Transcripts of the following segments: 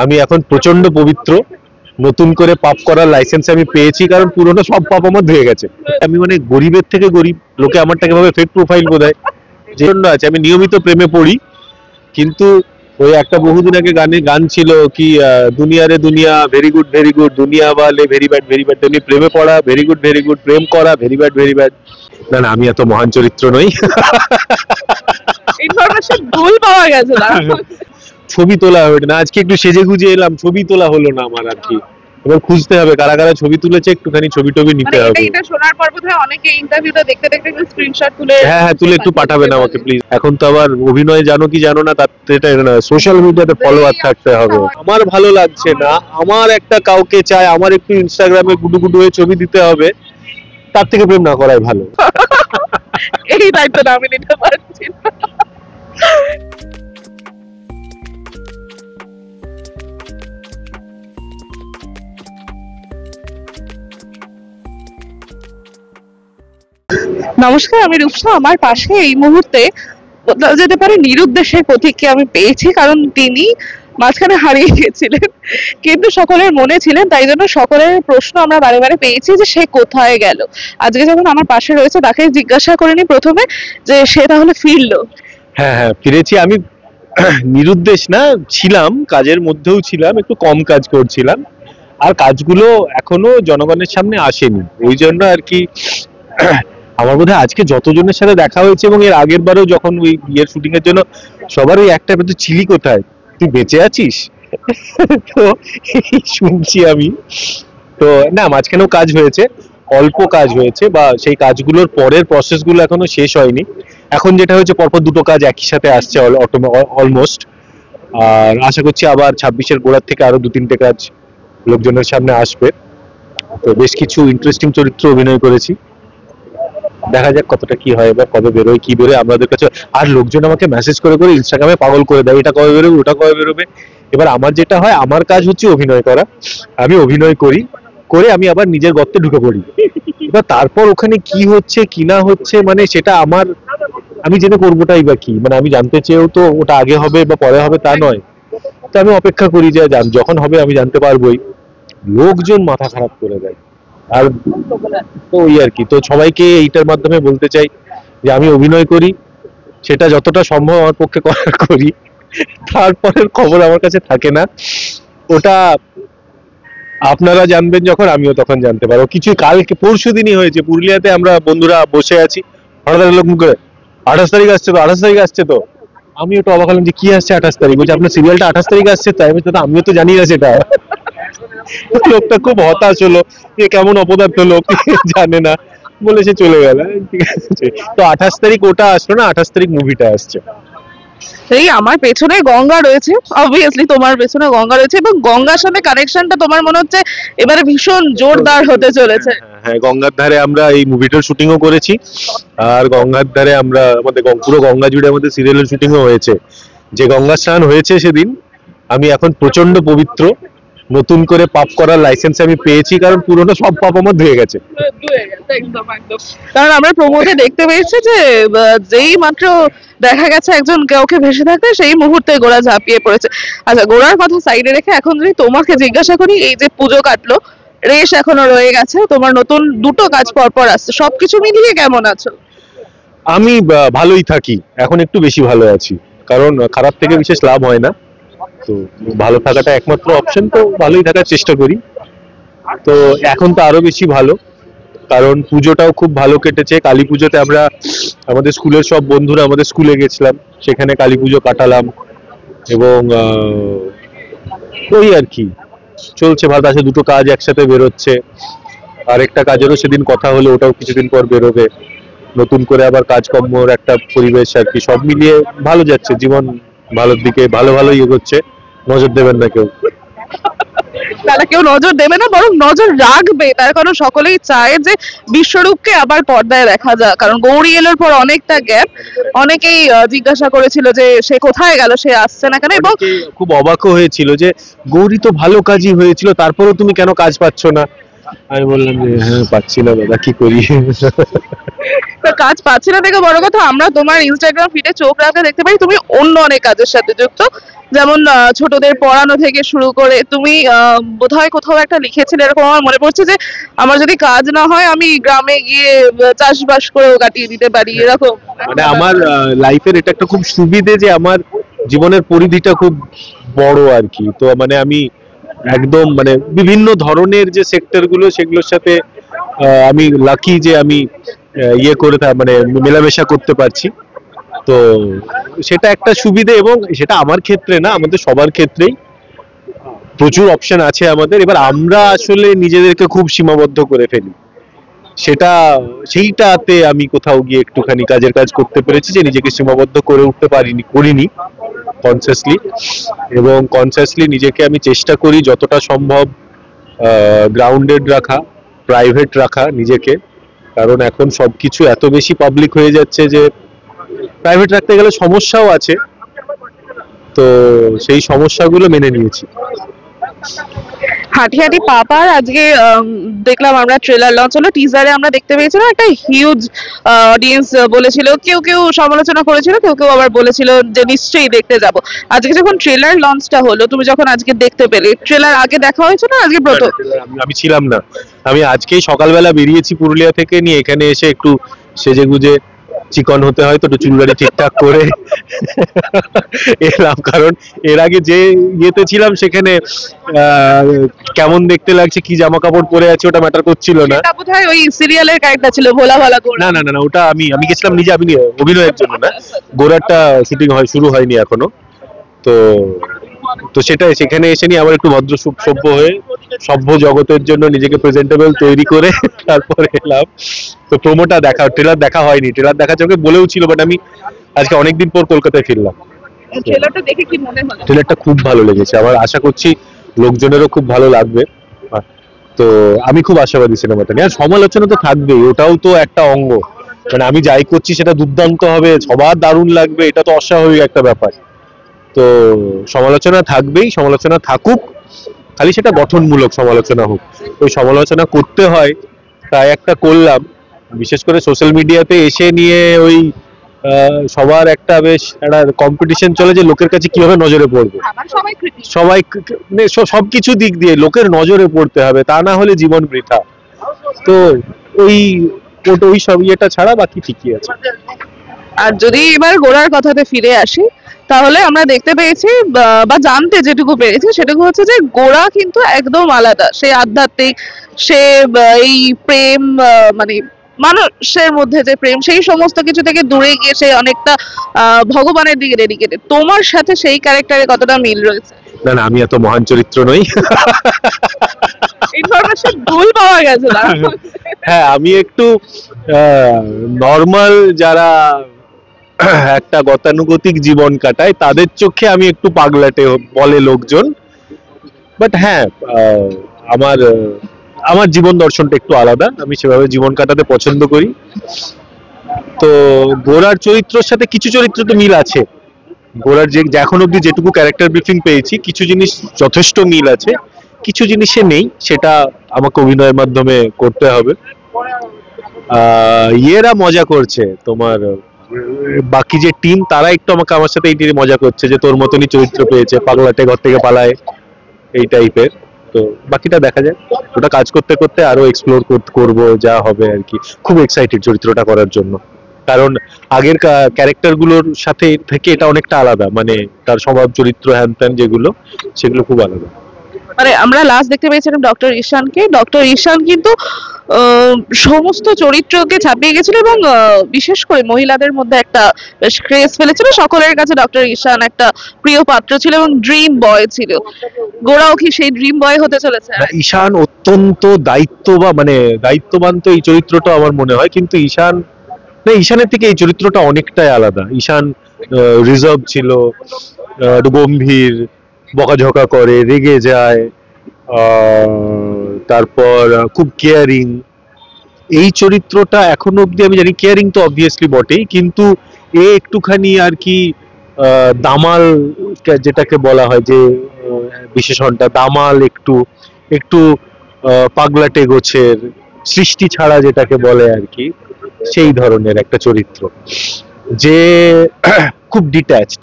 আমি এখন প্রচন্ড পবিত্র, নতুন করে পাপ করার লাইসেন্স আমি পেয়েছি, কারণ পুরোনো সব পাপ আমার ধুয়ে গেছে। আমি মানে গরিবের থেকে গরিব, লোকে আমারটাকে ভাবে ফেক প্রোফাইল বোধহয়, যে জন্য আছে। আমি নিয়মিত প্রেমে পড়ি, কিন্তু ওই একটা বহুদিন আগে গান ছিল কি, দুনিয়া রে দুনিয়া ভেরি গুড, দুনিয়া ওয়ালে ভেরি ব্যাড, তেমনি প্রেমে পড়া ভেরি গুড, প্রেম করা ভেরি ব্যাড। না না, আমি এত মহান চরিত্র নই। ইনফরমেশন ভুল পাওয়া গেছে না। ছবি তোলা হবে না, আজকে একটু সেজে গুজে এলাম, ছবি তোলা হলো না আমার আর কি। এবার খুঁজতে হবে কারা কারা ছবি তুলেছে, একটুখানি ছবি টবি নিতে হবে। এটা শোনার পর বোধহয় অনেকে ইন্টারভিউটা দেখতে দেখতে একটু স্ক্রিনশট তুলে, হ্যাঁ তুলে একটু পাঠাবেন আমাকে প্লিজ। এখন তো আবার অভিনয় জানো কি জানো না, তার এটা না, সোশ্যাল মিডিয়াতে ফলোয়ার থাকতে হবে। আমার ভালো লাগছে না, আমার একটা কাউকে চাই, আমার একটু ইনস্টাগ্রামে গুডু গুডু হয়ে ছবি দিতে হবে, তার থেকে প্রেম না করাই ভালো। এই দায়িত্বটা আমি নিতে পারছি না। নমস্কার, আমি রূপসা। আমার পাশে এই মুহূর্তে বলা যেতে পারে নিরুদ্দেশের প্রতীককে আমি পেয়েছি, কারণ তিনি মাঝখানে হারিয়ে গেছিলেন কিন্তু সকলের মনে ছিলেন, তাই জন্য সকলের প্রশ্ন আমরা বারে বারে পেয়েছি যে সে কোথায় গেল। আজকে যখন আমার পাশে রয়েছে তাকে জিজ্ঞাসা করিনি প্রথমে যে সে তাহলে ফিরলো। হ্যাঁ ফিরেছি আমি। নিরুদ্দেশ না, ছিলাম কাজের মধ্যেও ছিলাম, একটু কম কাজ করছিলাম, আর কাজগুলো এখনো জনগণের সামনে আসেনি, ওই জন্য আর কি। আমার বোধহয় আজকে যতজনের সাথে দেখা হয়েছে, এবং এর আগের বারও যখন ওই বিয়ের শুটিং এর জন্য সবার ওই একটা তো ছিলি কোথায়, তুই বেঁচে আছিস? তো শুনছি আমি। তো না, মাঝখানেও কাজ হয়েছে, অল্প কাজ হয়েছে, বা সেই কাজগুলোর পরের প্রসেস গুলো এখনো শেষ হয়নি। এখন যেটা হয়েছে, পরপর দুটো কাজ একই সাথে আসছে অলমোস্ট। আর আশা করছি আবার 26-এর গোড়ার থেকে আরো 2-3টে কাজ লোকজনের সামনে আসবে। তো বেশ কিছু ইন্টারেস্টিং চরিত্র অভিনয় করেছি, দেখা যাক কতটা কি হয়, এবার কবে বেরোয় কি বেরোয় আমাদের কাছে। আর লোকজন আমাকে মেসেজ করে করে ইনস্টাগ্রামে পাগল করে দেয়, এটা কবে বেরোবে, ওটা কবে বেরোবে। এবার আমার যেটা হয়, আমার কাজ হচ্ছে অভিনয় করা, আমি অভিনয় করি, করে আমি আবার নিজের গর্তে ঢুকে পড়ি। এবার তারপর ওখানে কি হচ্ছে কি না হচ্ছে, মানে সেটা আমার, আমি জেনে করবোটাই বা কি, মানে আমি জানতে চেয়েও তো ওটা আগে হবে বা পরে হবে তা নয়। তো আমি অপেক্ষা করি যে যখন হবে আমি জানতে পারবোই। লোকজন মাথা খারাপ করে দেয়, আর তো ওই আর কি। তো সবাইকে এইটার মাধ্যমে বলতে চাই যে আমি অভিনয় করি, সেটা যতটা সম্ভব আমার পক্ষে করি, তারপরের খবর আমার কাছে থাকে না। ওটা আপনারা জানবেন যখন, আমিও তখন জানতে পারবো। কিছু কালকে পরশু দিনই হয়েছে, পুরুলিয়াতে আমরা বন্ধুরা বসে আছি, হঠাৎ লোক মুখে 28 তারিখ আসছে তো, 28 তারিখ আসছে তো। আমি ওটা অবাক হলাম যে কি আসছে 28 তারিখ, বলছে আপনার সিরিয়ালটা 28 তারিখ আসছে। তাই আমি তো, আমিও তো জানি না সেটা। লোকটা খুব হতাশ হলো, এ কেমন অপদার্থ লোক, জানে না, বলে সে চলে গেল। ঠিক আছে, তো 28 তারিখ ওটা আসলো না, 28 তারিখ মুভিটা আসছে। এই আমার পেছনে গঙ্গা রয়েছে, অবভিয়াসলি তোমার পেছনে গঙ্গা রয়েছে, এবং গঙ্গার সাথে কানেকশনটা তোমার মনে হচ্ছে এবারে ভীষণ জোরদার হতে চলেছে। হ্যাঁ, গঙ্গার ধারে আমরা এই মুভিটার শুটিংও করেছি, আর গঙ্গার ধারে আমরা আমাদের পুরো গঙ্গা জুড়ে আমাদের সিরিয়ালের শুটিংও হয়েছে। যে গঙ্গা স্নান হয়েছে সেদিন, আমি এখন প্রচন্ড পবিত্র, নতুন করে পাপ করার লাইসেন্স আমি পেয়েছি, কারণ পুরোনো সব পাপ আমার ধুয়ে গেছে। কারণ আমরা প্রমোদে দেখতে পেয়েছি যে যেই মাত্র দেখা গেছে একজন কাউকে ভেসে থাকতে, সেই মুহূর্তে গোড়া ঝাঁপিয়ে পড়েছে। আচ্ছা, গোড়ার কথা সাইডে রেখে এখন যদি তোমাকে জিজ্ঞাসা করি, এই যে পুজো কাটলো, রেশ এখনো রয়ে গেছে, তোমার নতুন দুটো কাজ পরপর আসছে, সবকিছু মিলিয়ে কেমন আছো? আমি ভালোই থাকি, এখন একটু বেশি ভালো আছি, কারণ খারাপ থেকে বিশেষ লাভ হয় না, তো ভালো থাকাটা একমাত্র অপশন, তো ভালোই থাকার চেষ্টা করি। তো এখন তো আরো বেশি ভালো, কারণ পুজোটাও খুব ভালো কেটেছে। কালী পুজোতে আমরা আমাদের স্কুলের সব বন্ধুরা আমাদের স্কুলে গেছিলাম, সেখানে কালী পুজো কাটালাম, এবং ওই আর কি চলছে ভালো আছে। দুটো কাজ একসাথে বেরোচ্ছে, আরেকটা কাজেরও সেদিন কথা হলো, ওটাও কিছুদিন পর বেরোবে। নতুন করে আবার কাজকর্মর একটা পরিবেশ আর কি, সব মিলিয়ে ভালো যাচ্ছে জীবন, ভালোর দিকে ভালোই এগোচ্ছে। নজর দেবেন না কেউ। তাহলে কেউ নজর দেবে না, বরং নজর রাখবে, তার কারণ সকলেই চায় যে বিশ্বরূপকে আবার পর্দায় দেখা যাক। কারণ গৌরী এলোর পর অনেকটা গ্যাপ, অনেকেই জিজ্ঞাসা করেছিল যে সে কোথায় গেল, সে আসছে না কেন, এবং খুব অবাকও হয়েছিল যে গৌরী তো ভালো কাজই হয়েছিল, তারপরেও তুমি কেন কাজ পাচ্ছ না। আমি বললাম যে হ্যাঁ পাচ্ছি না দাদা, কি করি। তো কাজ পাচ্ছি না থেকে বড় কথা, আমরা তোমার ইনস্টাগ্রাম ফিডে চোখ রাখলে দেখতে পাই তুমি অন্য অনেক কাজের সাথে যুক্ত। যেমন ছোটদের পড়ানো থেকে শুরু করে তুমি বোধহয় কোথাও একটা লিখেছিলে, এরকম আমার মনে পড়ছে যে আমার যদি কাজ না হয় আমি গ্রামে গিয়ে চাষবাস করেও কাটিয়ে দিতে পারি, এরকম। মানে আমার লাইফের এটা একটা খুব সুবিধে যে আমার জীবনের পরিধিটা খুব বড় আর কি। তো মানে আমি একদম মানে বিভিন্ন ধরনের যে সেক্টর গুলো সেগুলোর সাথে আমি লাকি যে আমি ইয়ে করে মানে মেলামেশা করতে পারছি। তো সেটা একটা সুবিধে, এবং সেটা আমার ক্ষেত্রে না, আমাদের সবার ক্ষেত্রেই প্রচুর অপশন আছে আমাদের। এবার আমরা আসলে নিজেদেরকে খুব সীমাবদ্ধ করে ফেলি, সেইটাতে আমি কোথাও গিয়ে একটুখানি কাজের কাজ করতে পেরেছি, যে নিজেকে সীমাবদ্ধ করে উঠতে করিনি কনসিয়াসলি। এবং কনসিয়াসলি নিজেকে আমি চেষ্টা করি যতটা সম্ভব গ্রাউন্ডেড রাখা, প্রাইভেট রাখা নিজেকে। কারণ এখন সবকিছু এত বেশি পাবলিক হয়ে যাচ্ছে যে প্রাইভেট রাখতে গেলে সমস্যাও আছে। তো সেই সমস্যাগুলো মেনে নিয়েছি। হাঁটি হাঁটি পাপার আজকে দেখলাম আমরা ট্রেলার লঞ্চ হলো, টিজারে আমরা দেখতে পেয়েছিলাম একটা হিউজ অডিয়েন্স বলেছিল, কেউ কেউ সমালোচনা করেছিল, কেউ কেউ আবার বলেছিল যে নিশ্চয়ই দেখতে যাব। আজকে যখন ট্রেলার লঞ্চটা হলো, তুমি যখন আজকে দেখতে পেলে, ট্রেলার আগে দেখা হয়েছিল না আজকে প্রথম? আমি ছিলাম না, আমি আজকেই সকালবেলা বেরিয়েছি পুরুলিয়া থেকে, নিয়ে এখানে এসে একটু সেজে গুজে চিকন হতে হয় তো একটু চুলদারি ঠিকঠাক করে এলাম। কারণ এর আগে যে ইয়েতে ছিলাম সেখানে কেমন দেখতে লাগছে, কি জামা কাপড় পরে আছে ওটা ম্যাটার করছিল না। সেটা বোধহয় ওই সিরিয়ালের ক্যারেক্টার ছিল, ভোলা ভালা করে। না না না না, ওটা আমি গেছিলাম নিজে, আমি অভিনয়ের জন্য না। গোড়ারটা শুটিং শুরু হয়নি এখনো। তো তো সেখানে এসে নিয়ে আবার একটু ভদ্র সভ্য হয়ে সভ্য জগতের জন্য নিজেকে প্রেজেন্টেবল তৈরি করে তারপরে এলাম। তো প্রোমোটা ট্রেলার দেখা হয়নি, ট্রেলার দেখা চোখে বলেও ছিল, বাট আমি আজকে অনেকদিন পর কলকাতায় ফিরলাম। ট্রেলারটা দেখে কি মনে হলো? ট্রেলারটা খুব ভালো লেগেছে আমার, আশা করছি লোকজনেরও খুব ভালো লাগবে। তো আমি খুব আশাবাদী সিনেমাটা নিয়ে। আর সমালোচনা তো থাকবেই, ওটাও তো একটা অঙ্গ। মানে আমি যাই করছি সেটা দুর্দান্ত হবে, সবার দারুণ লাগবে, এটা তো অস্বাভাবিক একটা ব্যাপার। তো সমালোচনা থাকবেই, সমালোচনা থাকুক, খালি সেটা গঠনমূলক সমালোচনা হোক। ওই সমালোচনা করতে হয়, তাই একটা করলাম। বিশেষ করে সোশ্যাল মিডিয়াতে এসে নিয়ে ওই সবার একটা বেশ একটা কম্পিটিশন চলে যে লোকের কাছে কিভাবে নজরে পড়বে। সবাই মানে সবকিছু দিক দিয়ে লোকের নজরে পড়তে হবে, তা না হলে জীবন বৃথা। তো ওই ওই সব ইয়েটা ছাড়া বাকি ঠিকই আছে। আর যদি এবার গোড়ার কথাতে ফিরে আসি, তাহলে আমরা দেখতে পেয়েছি বা জানতে যেটুকু পেরেছি সেটুকু হচ্ছে যে গোড়া কিন্তু একদম আলাদা। সে আধ্যাত্মিক, সে এই প্রেম, মানে মানুষের মধ্যে যে প্রেম, সেই সমস্ত কিছু থেকে দূরে গিয়ে সে অনেকটা ভগবানের দিকে ডেডিকেটেড। তোমার সাথে সেই ক্যারেক্টারে কতটা মিল রয়েছে? না না, আমি এত মহান চরিত্র নই। ইনফরমেশন ভুল পাওয়া গেছে না? হ্যাঁ, আমি একটু নর্মাল যারা একটা গতানুগতিক জীবন কাটায় তাদের চোখে আমি একটু পাগলাটে বলে লোকজন। বাট হ্যাঁ, আমার আমার জীবন দর্শনটা একটু আলাদা, আমি সেভাবে জীবন কাটাতে পছন্দ করি। তো গোরার চরিত্রের সাথে কিছু চরিত্র তো মিল আছে। গোরার যে এখন অব্দি যেটুকু ক্যারেক্টার ব্রিফিং পেয়েছি, কিছু জিনিস যথেষ্ট মিল আছে, কিছু জিনিসে নেই, সেটা আমাকে অভিনয়ের মাধ্যমে করতে হবে। ইয়েরা মজা করছে, তোমার বাকি যে টিম তারা একটু আমার সাথে এই মজা করছে যে তোর মতনই চরিত্র পেয়েছে, পাগলাটে ঘর থেকে পালায়, এই টাইপের। তো বাকিটা দেখা যায়, ওটা কাজ করতে করতে আরো এক্সপ্লোর করবো যা হবে আর কি। খুব এক্সাইটেড চরিত্রটা করার জন্য, কারণ আগের ক্যারেক্টার গুলোর সাথে থেকে এটা অনেকটা আলাদা। মানে তার স্বভাব চরিত্র হ্যান ত্যান যেগুলো, সেগুলো খুব আলাদা। মানে আমরা লাস্ট দেখতে পেয়েছিলাম ডক্টর ঈশানকে। ডক্টর ঈশান কিন্তু সমস্ত চরিত্রকে ছাপিয়ে গেছিল এবং বিশেষ করে মহিলাদের মধ্যে একটা বেশ ক্রেজ ফেলেছিল। সকলের কাছে ডক্টর ঈশান একটা প্রিয় পাত্র ছিল এবং ড্রিম বয় ছিল। গোড়াও কি সেই ড্রিম বয় হতে চলেছে? ঈশান অত্যন্ত দায়িত্ববান তো এই চরিত্রটা আমার মনে হয়, কিন্তু ঈশানের থেকে এই চরিত্রটা অনেকটাই আলাদা। ঈশান রিজার্ভ ছিল, একটু গম্ভীর, বকাঝকা করে, রেগে যায়, তারপর খুব কেয়ারিং। এই চরিত্রটা এখনো অব্দি আমি জানি, কেয়ারিং তো অবভিয়াসলি বটেই, কিন্তু একটুখানি আর কি দামাল যেটাকে বলা হয়, যে বিশেষণটা দামাল, একটু একটু পাগলাটে গোছের, সৃষ্টি ছাড়া যেটাকে বলে আর কি। সেই ধরনের একটা চরিত্র, যে খুব ডিট্যাচড,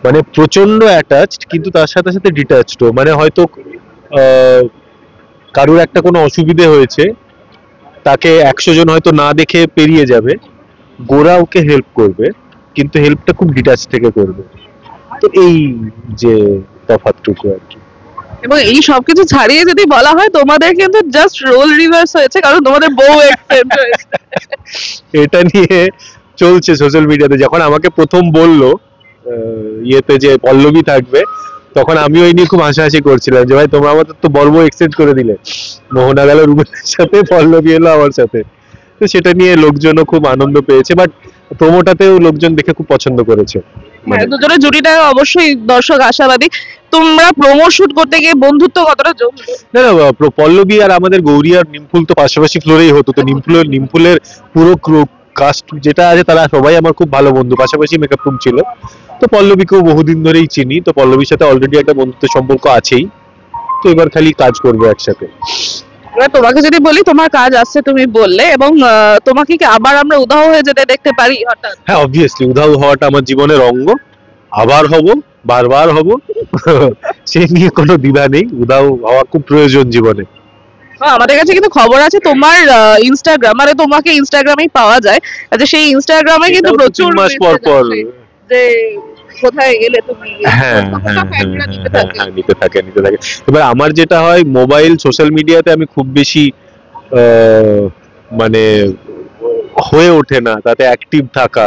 মানে প্রচন্ড অ্যাটাচড কিন্তু তার সাথে সাথে ডিট্যাচড। মানে হয়তো আহ, কারুর একটা কোনো অসুবিধে হয়েছে, তাকে 100 জন হয়তো না দেখে পেরিয়ে যাবে, গোরা ওকে হেল্প করবে, কিন্তু হেল্পটা খুব ডিটাচ থেকে করবে। তো এই যে তফাৎটুকু আর কি। এবং এই সবকিছু ছাড়িয়ে যদি বলা হয়, তোমাদের কিন্তু জাস্ট রোল রিভার্স হয়েছে, কারণ তোমাদের বউ এক্সটেন্ড হয়েছে। এটা নিয়ে চলছে সোশ্যাল মিডিয়াতে। যখন আমাকে প্রথম বললো ইয়েতে যে পল্লবী থাকবে, তখন আমি ওই নিয়ে খুব হাসাহাসি করছিলাম যে ভাই তোমরা আমাদের তো বড় বউ এক্সটেন্ড করে দিলে, মোহনা গেল রুবেলের সাথে, পল্লবী এলো আমার সাথে। তো সেটা নিয়ে লোকজনও খুব আনন্দ পেয়েছে, বাট প্রোমোটাতেও লোকজন দেখে খুব পছন্দ করেছে। হ্যাঁ, দুজনের জুটিটা অবশ্যই দর্শক আশাবাদী। তোমরা প্রোমো শুট করতে গিয়ে বন্ধুত্ব কতটা জমলো? না না, পল্লবী আর আমাদের গৌরী আর নিমফুল তো পাশাপাশি ফ্লোরেই হতো, তো নিমফুলের পুরো কাস্ট যেটা আছে তারা সবাই আমার খুব ভালো বন্ধু, পাশাপাশি মেকআপ রুম ছিল। তো পল্লবীকেও বহুদিন ধরেই চিনি, তো পল্লবীর সাথে অলরেডি একটা বন্ধুত্ব সম্পর্ক আছেই, তো এবার খালি কাজ করবো একসাথে। এবার তোমাকে যদি বলি, তোমার কাজ আসছে তুমি বললে, এবং তোমাকে কি আবার আমরা উধাও হয়ে যেতে দেখতে পারি হঠাৎ? হ্যাঁ অবভিয়াসলি, উধাও হওয়াটা আমার জীবনের অঙ্গ, আবার হব, বারবার হব। সে নিয়ে কোনো দ্বিধা নেই, উধাও হওয়া খুব প্রয়োজন জীবনে। আমাদের কাছে কিন্তু খবর আছে তোমার ইনস্টাগ্রাম, মানে তোমাকে ইনস্টাগ্রামেই পাওয়া যায়, আচ্ছা সেই ইনস্টাগ্রামে কিন্তু এটাও তো প্রচুর 3 মাস পর message পর। আসে যে কোথায় গেলে তুমি, হ্যাঁ কতটা হ্যাঁ fan রা হ্যাঁ নিতে হ্যাঁ থাকে। হ্যাঁ, নিতে থাকে। এবার আমার যেটা হয়, মোবাইল সোশ্যাল মিডিয়াতে আমি খুব বেশি মানে হয়ে ওঠে না তাতে অ্যাক্টিভ থাকা,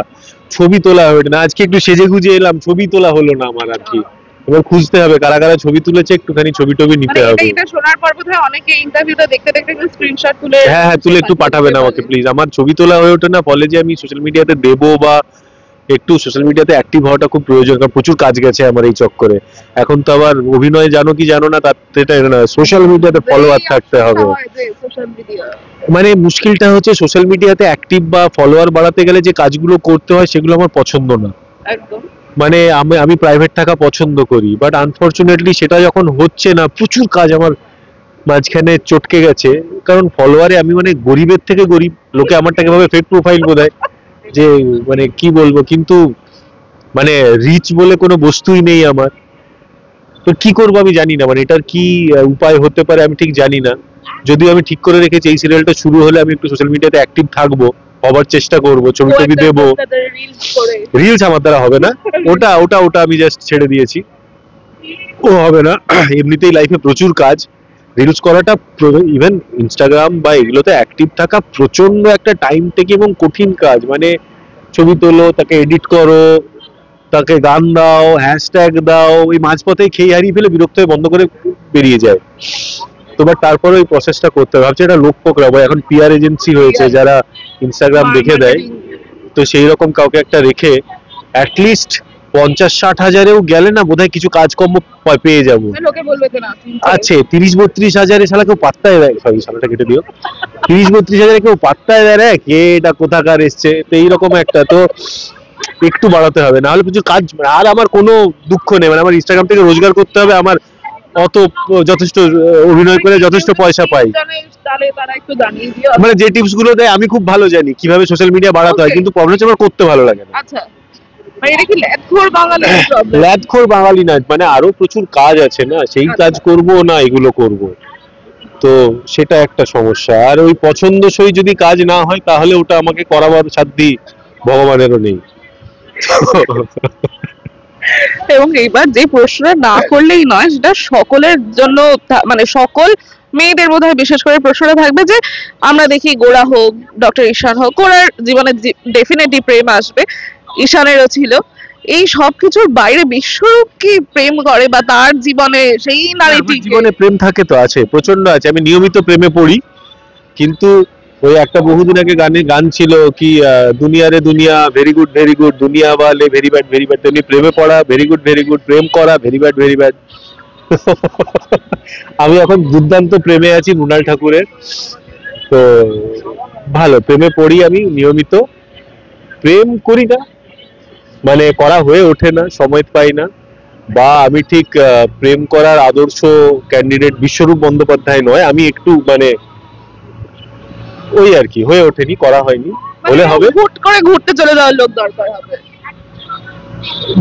ছবি তোলা হয়ে ওঠে না। আজকে একটু সেজে গুজে এলাম, ছবি তোলা হলো না আমার আর কি। এবার খুঁজতে হবে কারা কারা ছবি তুলেছে, একটুখানি ছবি টবি মানে নিতে এটা হবে। এটা শোনার পর বোধহয় অনেকে ইন্টারভিউটা দেখতে দেখতে একটু স্ক্রিনশট তুলে হ্যাঁ হ্যাঁ, তুলে একটু পাঠাবেন আমাকে প্লিজ। আমার ছবি তোলা হয়ে ওঠে না, ফলে যে আমি সোশ্যাল মিডিয়াতে দেবো বা একটু সোশ্যাল মিডিয়াতে অ্যাক্টিভ হওয়াটা খুব প্রয়োজন, কারণ প্রচুর কাজ গেছে আমার এই চক্করে। এখন তো আবার অভিনয় জানো কি জানো না, তাতে সোশ্যাল মিডিয়াতে ফলোয়ার থাকতে হবে। Social media. মানে মুশকিলটা হচ্ছে সোশ্যাল মিডিয়াতে অ্যাক্টিভ বা ফলোয়ার বাড়াতে গেলে যে কাজগুলো করতে হয় সেগুলো আমার পছন্দ না। একদম। মানে আমি প্রাইভেট থাকা পছন্দ করি, বাট আনফরচুনেটলি সেটা যখন হচ্ছে না, প্রচুর কাজ আমার মাঝখানে চটকে গেছে। কারণ ফলোয়ারে আমি মানে গরিবের থেকে গরিব, লোকে আমারটাকে ভাবে ফেক প্রোফাইল বোধহয়, যে মানে কি বলবো, কিন্তু মানে রিচ বলে কোনো বস্তুই নেই আমার। তো কি করবো আমি জানি না, মানে এটার কি উপায় হতে পারে আমি ঠিক জানি না। যদিও আমি ঠিক করে রেখেছি এই সিরিয়ালটা শুরু হলে আমি একটু সোশ্যাল মিডিয়াতে অ্যাক্টিভ থাকবো, হবার চেষ্টা করব, ছবি টবি দেবো। রিলস আমার দ্বারা হবে না, ওটা ওটা ওটা আমি জাস্ট ছেড়ে দিয়েছি, ও হবে না। এমনিতেই লাইফে প্রচুর কাজ, রিলস করাটা, ইভেন ইনস্টাগ্রাম বা এগুলোতে অ্যাক্টিভ থাকা প্রচন্ড একটা টাইম টেকিং এবং কঠিন কাজ। মানে ছবি তোলো, তাকে এডিট করো, তাকে গান দাও, হ্যাশট্যাগ দাও, এই মাঝপথেই খেয়ে হারিয়ে ফেলে বিরক্ত হয়ে বন্ধ করে বেরিয়ে যায়। তো বাট তারপরে ওই প্রসেসটা করতে হবে। ভাবছি এটা লোক রাখবো, এখন পিআর এজেন্সি হয়েছে যারা ইনস্টাগ্রাম দেখে দেয়, তো সেই রকম কাউকে একটা রেখে অ্যাটলিস্ট 50-60 হাজারেও গেলে না বোধহয় কিছু কাজকর্ম পেয়ে যাবো। লোকে বলবে তো না আছে 30-32 হাজারে শালা কেউ পাত্তাই দেয়, সরি শালাটা কেটে দিও, 30-32 হাজারে কেউ পাত্তাই দেয় না, কে এটা কোথাকার এসছে, তো এইরকম একটা তো একটু বাড়াতে হবে, না হলে প্রচুর কাজ। আর আমার কোনো দুঃখ নেই, মানে আমার ইনস্টাগ্রাম থেকে রোজগার করতে হবে, আমার অত যথেষ্ট অভিনয় করে যথেষ্ট পয়সা পাই। তাহলে তারা একটু জানিয়ে দিও। মানে যে টিপস গুলো দেয় আমি খুব ভালো জানি কিভাবে সোশ্যাল মিডিয়া বাড়াতে হয়, Okay. কিন্তু প্রবলেম হচ্ছে আমার করতে ভালো লাগে না। আচ্ছা, মানে এটা কি ল্যাদখোর বাঙালির প্রবলেম? ল্যাদখোর বাঙালি না, মানে আরো প্রচুর কাজ আছে না, সেই আচ্ছা। কাজ করব না এগুলো করব, তো সেটা একটা সমস্যা। আর ওই পছন্দসই যদি কাজ না হয় তাহলে ওটা আমাকে করাবার সাধ্যি ভগবানেরও নেই। এবং এইবার যে প্রশ্নটা না করলেই নয়, সেটা সকলের জন্য মানে সকল মেয়েদের বোধহয় বিশেষ করে প্রশ্নটা থাকবে যে আমরা দেখি গোড়া হোক, ডক্টর ঈশান হোক, গোড়ার জীবনে ডেফিনেটলি প্রেম আসবে, ঈশানেরও ছিল। এই সব কিছুর বাইরে বিশ্বরূপ কি প্রেম করে, বা তার জীবনে সেই আমার নারীটি জীবনে প্রেম থাকে তো, আছে, প্রচন্ড আছে। আমি নিয়মিত প্রেমে পড়ি, কিন্তু ওই একটা বহুদিন আগে গান ছিল কি, দুনিয়া রে দুনিয়া, ভেরি গুড দুনিয়া ওয়ালে, ভেরি ব্যাড, তেমনি প্রেমে পড়া ভেরি গুড, প্রেম করা ভেরি ব্যাড। আমি এখন দুর্দান্ত প্রেমে আছি মৃণাল ঠাকুরের, তো ভালো প্রেমে পড়ি আমি নিয়মিত। প্রেম করি না, মানে করা হয়ে ওঠে না, সময় পাই না, বা আমি ঠিক প্রেম করার আদর্শ ক্যান্ডিডেট বিশ্বরূপ বন্দ্যোপাধ্যায় নয়, আমি একটু মানে ওই আর কি হয়ে ওঠেনি, করা হয়নি, হলে হবে। হুট করে ঘুরতে চলে যাওয়ার লোক দরকার হবে,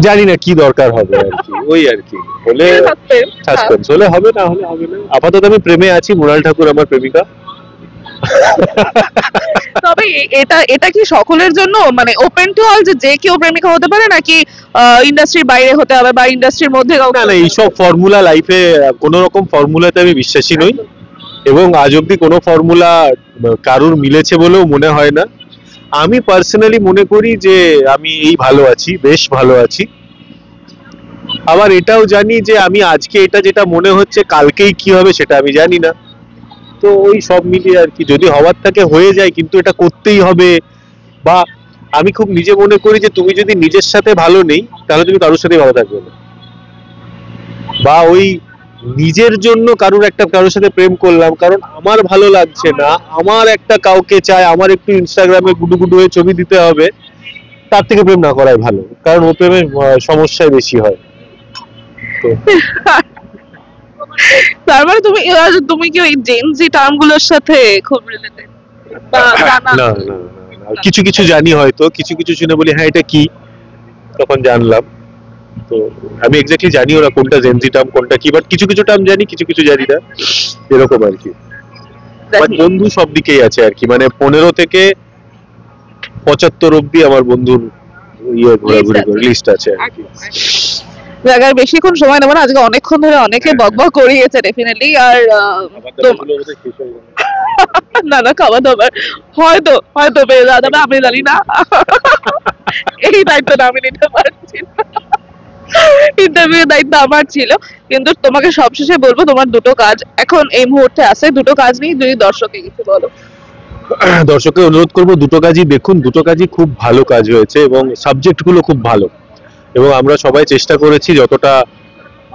জানি না কি দরকার হবে আর কি, ওই আর কি হলে সাসপেন্স, হলে হবে, না হলে হবে না। আপাতত আমি প্রেমে আছি, মৃণাল ঠাকুর আমার প্রেমিকা। তবে এটা এটা কি সকলের জন্য মানে ওপেন টু অল, যে যে কেউ প্রেমিকা হতে পারে, নাকি ইন্ডাস্ট্রির বাইরে হতে হবে বা ইন্ডাস্ট্রির মধ্যে না না, এইসব ফর্মুলা লাইফে কোন রকম ফর্মুলাতে আমি বিশ্বাসী নই, এবং আজ অব্দি কোনো ফর্মুলা কারুর মিলেছে বলেও মনে হয় না। আমি পার্সোনালি মনে করি যে আমি এই ভালো আছি, বেশ ভালো আছি। আবার এটাও জানি যে আমি আজকে এটা যেটা মনে হচ্ছে কালকেই কি হবে সেটা আমি জানি না। তো ওই সব মিলিয়ে আর কি, যদি হওয়ার থাকে হয়ে যায়, কিন্তু এটা করতেই হবে। বা আমি খুব নিজে মনে করি যে তুমি যদি নিজের সাথে ভালো নেই তাহলে তুমি কারোর সাথে ভালো থাকবে না। বা ওই নিজের জন্য কারোর সাথে প্রেম করলাম কারণ আমার ভালো লাগছে না, আমার একটা কাউকে চাই, আমার একটু ইনস্টাগ্রামে গুডু গুডু হয়ে ছবি দিতে হবে, তার থেকে প্রেম না করাই ভালো, কারণ ও প্রেমে সমস্যাই বেশি হয়। তো তার মানে তুমি তুমি কি ওই জেনজি টার্ম গুলোর সাথে খুব রিলেটেড বা জানা? না না না, কিছু কিছু জানি, হয়তো কিছু কিছু শুনে বলি হ্যাঁ এটা কি, তখন জানলাম। তো আমি এক্স্যাক্টলি জানিও না কোনটা জেনজি টার্ম কোনটা কি, বাট কিছু কিছু টার্ম জানি, কিছু কিছু জানি না, এরকম আর কি। আমার বন্ধু সব দিকেই আছে আর কি, মানে 15 থেকে 75 অব্দি আমার বন্ধুর ইয়ে ঘোরাঘুরি করে লিস্ট আছে আর কি। জায়গায় বেশিক্ষণ সময় নেব না, আজকে অনেকক্ষণ ধরে অনেকে বকবক করিয়েছে ডেফিনেটলি। আর না না, খাওয়া দাবার হয়তো হয়তো পেয়ে যাবে, আমি জানি না, এই দায়িত্বটা আমি নিতে পারছি না, ইন্টারভিউ দায়িত্ব আমার ছিল। কিন্তু তোমাকে সবশেষে বলবো, তোমার দুটো কাজ এখন এই মুহূর্তে আছে, দুটো কাজ নিয়ে যদি দর্শককে কিছু বলো। দর্শককে অনুরোধ করবো দুটো কাজই দেখুন, দুটো কাজই খুব ভালো কাজ হয়েছে এবং সাবজেক্ট গুলো খুব ভালো, এবং আমরা সবাই চেষ্টা করেছি যতটা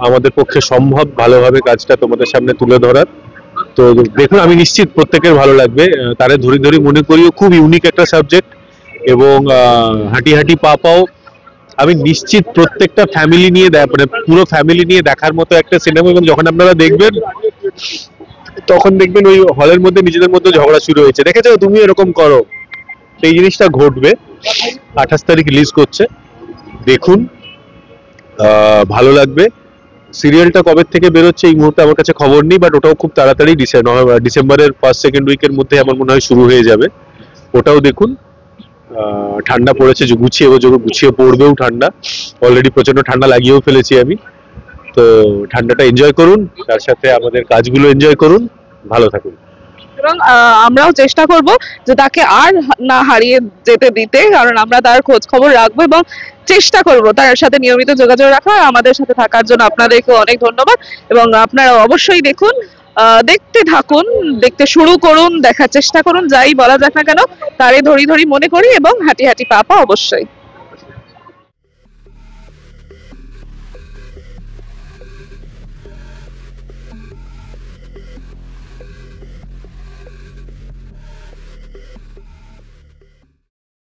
আমাদের পক্ষে সম্ভব ভালোভাবে কাজটা তোমাদের সামনে তুলে ধরার। তো দেখুন, আমি নিশ্চিত প্রত্যেকের ভালো লাগবে। তারে ধরি ধরি মনে করিও খুব ইউনিক একটা সাবজেক্ট, এবং হাঁটি হাঁটি পা পাও আমি নিশ্চিত প্রত্যেকটা ফ্যামিলি নিয়ে মানে পুরো ফ্যামিলি নিয়ে দেখার মতো একটা সিনেমা। এবং যখন আপনারা দেখবেন তখন দেখবেন ওই হলের মধ্যে নিজেদের মধ্যে ঝগড়া শুরু হয়েছে, দেখেছো তুমি এরকম করো, সেই জিনিসটা ঘটবে। 28 তারিখ রিলিজ করছে, দেখুন, ভালো লাগবে। সিরিয়ালটা কবে থেকে বেরোচ্ছে এই মুহূর্তে আমার কাছে খবর নেই, বাট ওটাও খুব তাড়াতাড়ি ডিসেম্বরের ফার্স্ট সেকেন্ড উইকের মধ্যে আমার মনে হয় শুরু হয়ে যাবে, ওটাও দেখুন। ঠান্ডা পড়েছে, গুছিয়ে পড়বেও ঠান্ডা, অলরেডি প্রচন্ড ঠান্ডা লাগিয়েও ফেলেছি আমি। তো ঠান্ডাটা এনজয় করুন, তার সাথে আমাদের কাজগুলো এনজয় করুন, ভালো থাকুন। এবং আমরাও চেষ্টা করব যে তাকে আর না হারিয়ে যেতে দিতে, কারণ আমরা তার খোঁজ খবর রাখবো এবং চেষ্টা করব তার সাথে নিয়মিত যোগাযোগ রাখা। আমাদের সাথে থাকার জন্য আপনাদেরকে অনেক ধন্যবাদ, এবং আপনারা অবশ্যই দেখুন, দেখতে থাকুন, দেখতে শুরু করুন, দেখার চেষ্টা করুন, যাই বলা যাক না কেন তারে ধরি ধরি মনে করি এবং হাঁটি হাঁটি পা পা অবশ্যই।